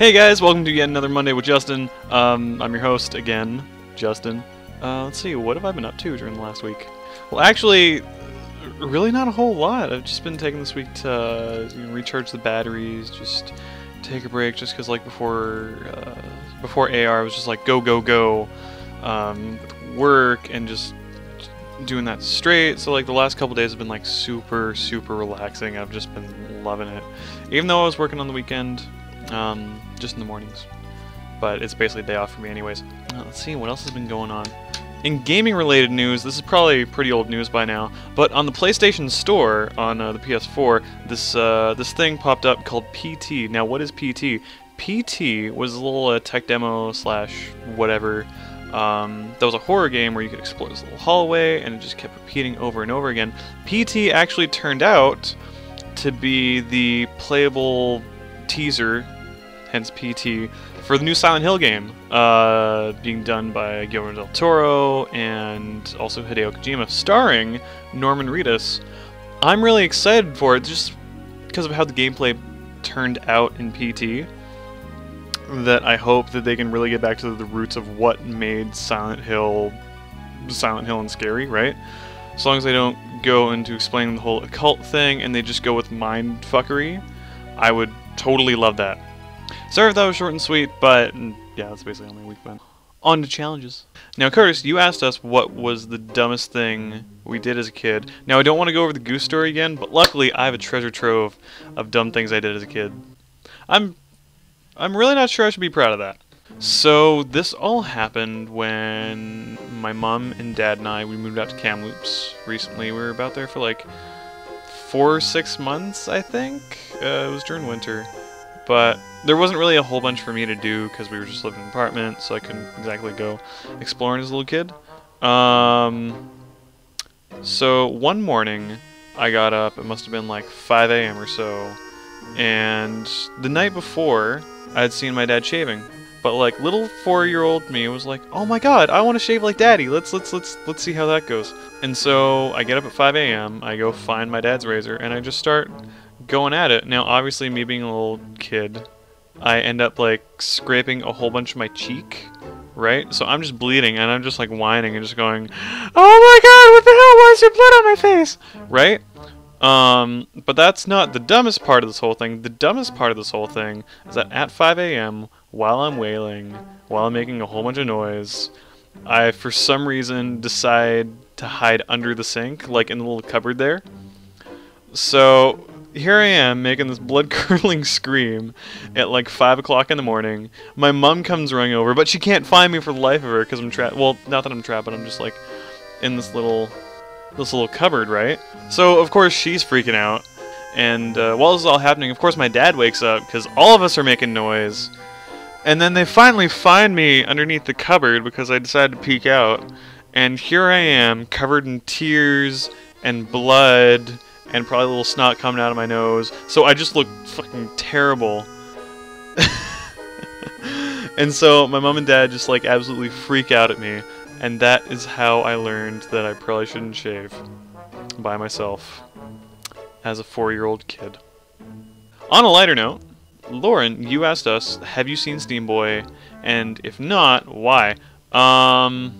Hey guys, welcome to yet another Monday with Justin. I'm your host again, Justin. Let's see, what have I been up to during the last week? Well, actually, really not a whole lot. I've just been taking this week to recharge the batteries, just take a break, just because like before AR, I was just like go go go with work and just doing that straight. So like the last couple days have been like super relaxing. I've just been loving it, even though I was working on the weekend. Just in the mornings, but it's basically a day off for me anyways. Let's see what else has been going on. In gaming related news, this is probably pretty old news by now, but on the PlayStation Store on the PS4, this thing popped up called PT. Now what is PT? PT was a little tech demo slash whatever. That was a horror game where you could explore this little hallway and it just kept repeating over and over again. PT actually turned out to be the playable teaser, hence PT, for the new Silent Hill game, being done by Guillermo del Toro and also Hideo Kojima, starring Norman Reedus. I'm really excited for it just because of how the gameplay turned out in PT, that I hope that they can really get back to the roots of what made Silent Hill and scary, right? As long as they don't go into explaining the whole occult thing and they just go with mind fuckery, I would totally love that. Sorry if that was short and sweet, but yeah, that's basically only week been. On to challenges. Now, Curtis, you asked us what was the dumbest thing we did as a kid. Now, I don't want to go over the goose story again, but luckily I have a treasure trove of dumb things I did as a kid. I'm really not sure I should be proud of that. So this all happened when my mom and dad and we moved out to Kamloops recently. We were about there for like 4 or 6 months, I think. It was during winter. But there wasn't really a whole bunch for me to do because we were just living in an apartment, so I couldn't exactly go exploring as a little kid. So one morning, I got up, it must have been like 5 a.m. or so, and the night before, I had seen my dad shaving. But like little 4-year-old me was like, "Oh my god, I want to shave like daddy. Let's see how that goes." And so I get up at 5 a.m. I go find my dad's razor and I just start going at it. Now obviously me being a little kid, I end up like scraping a whole bunch of my cheek, right? So I'm just bleeding and I'm just like whining and just going, "Oh my god, what the hell? Why is there blood on my face?" Right? But that's not the dumbest part of this whole thing. The dumbest part of this whole thing is that at 5 a.m., while I'm wailing, while I'm making a whole bunch of noise, I, for some reason, decide to hide under the sink, like in the little cupboard there. So here I am making this blood-curdling scream at like 5 o'clock in the morning. My mom comes running over, but she can't find me for the life of her because I'm trapped. Well, not that I'm trapped, but I'm just like in this little cupboard, right? So of course she's freaking out, and while this is all happening, of course my dad wakes up because all of us are making noise, and then they finally find me underneath the cupboard because I decided to peek out, and here I am covered in tears and blood and probably a little snot coming out of my nose, so I just look fucking terrible. And so my mom and dad just like absolutely freak out at me. And that is how I learned that I probably shouldn't shave by myself as a 4-year-old kid. On a lighter note, Lauren, you asked us, have you seen Steam Boy? And if not, why? I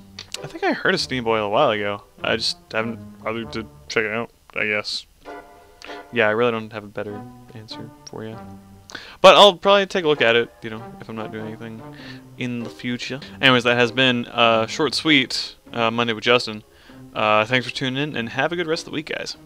think I heard of Steam Boy a while ago. I just haven't bothered to check it out, I guess. Yeah, I really don't have a better answer for you. But I'll probably take a look at it, if I'm not doing anything in the future. Anyways, that has been short, sweet Monday with Justin. Thanks for tuning in, and have a good rest of the week, guys.